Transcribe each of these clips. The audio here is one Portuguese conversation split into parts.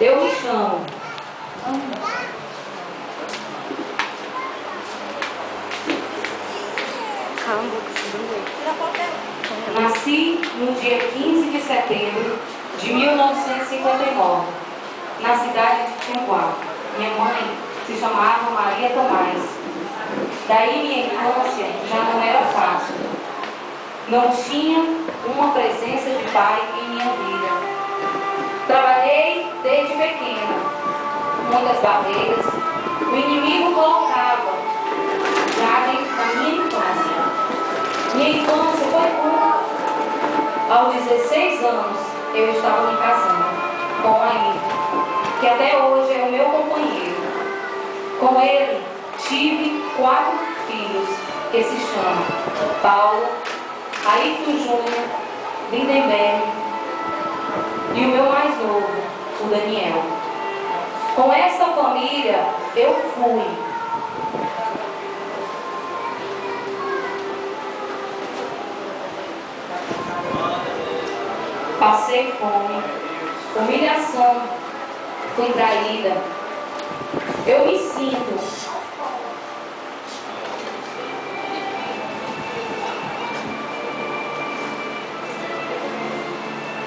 Eu me chamo. Nasci no dia 15 de setembro de 1959, na cidade de Tianguá. Minha mãe se chamava Maria Tomás. Daí minha infância já não era fácil. Não tinha uma presença de pai em minha vida. Trabalhei desde pequena, muitas barreiras o inimigo colocava já na minha infância. Minha infância foi curta. Aos 16 anos, eu estava me casando com a Ida, que até hoje é o meu companheiro. Com ele, tive 4 filhos, que se chamam Paula, Ayrton Júnior, Lindenberg e o meu mais novo, o Daniel. Com essa família, eu fui. Passei fome, humilhação, fui traída. Eu me sinto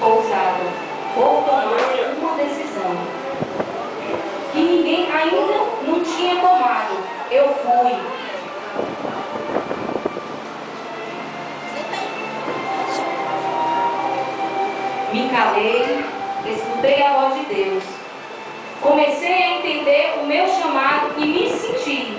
ousada por tomar uma decisão que ninguém ainda não tinha tomado. Eu fui. Me calei, escutei a voz de Deus. Comecei a entender o meu chamado e me senti.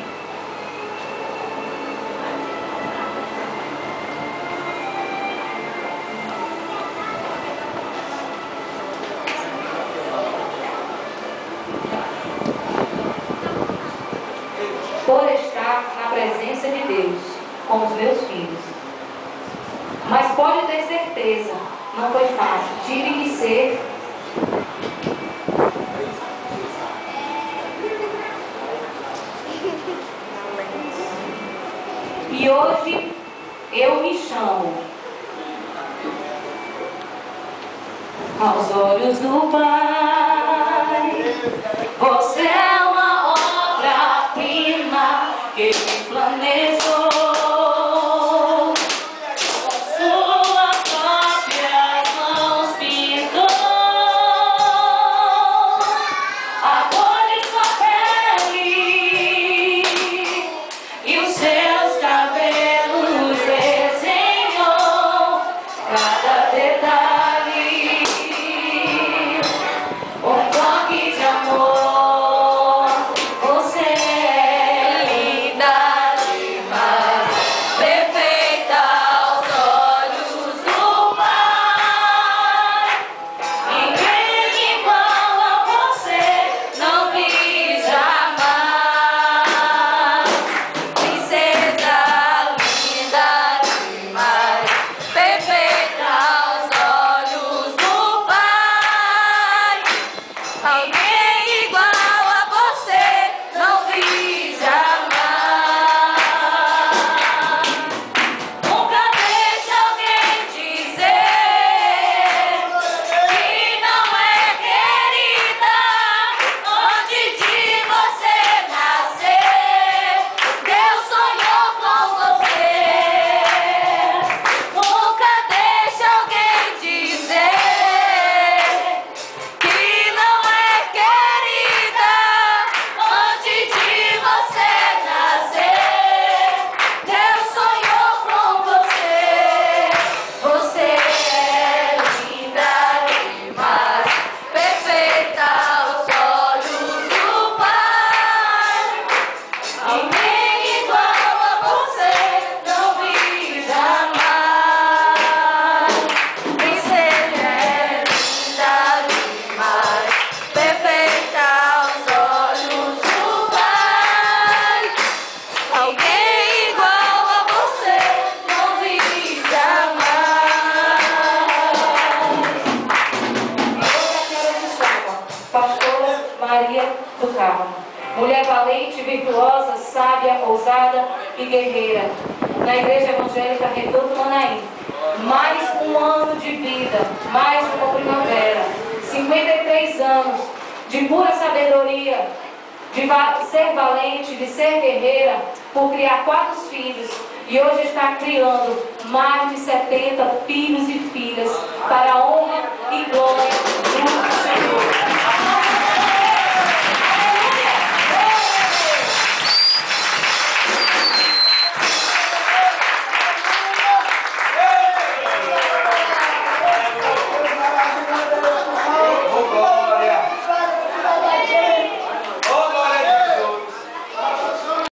Por estar na presença de Deus com os meus filhos. Mas pode ter certeza, não foi fácil. Tive que ser. E hoje eu me chamo. Aos olhos do Pai, você é uma obra-prima que Ele planejou. Mulher valente, virtuosa, sábia, ousada e guerreira. Na Igreja Evangélica Recanto Manaim. Mais um ano de vida, mais uma primavera. 53 anos de pura sabedoria, de ser valente, de ser guerreira, por criar 4 filhos, e hoje está criando mais de 70 filhos e filhas para a honra e glória do Senhor.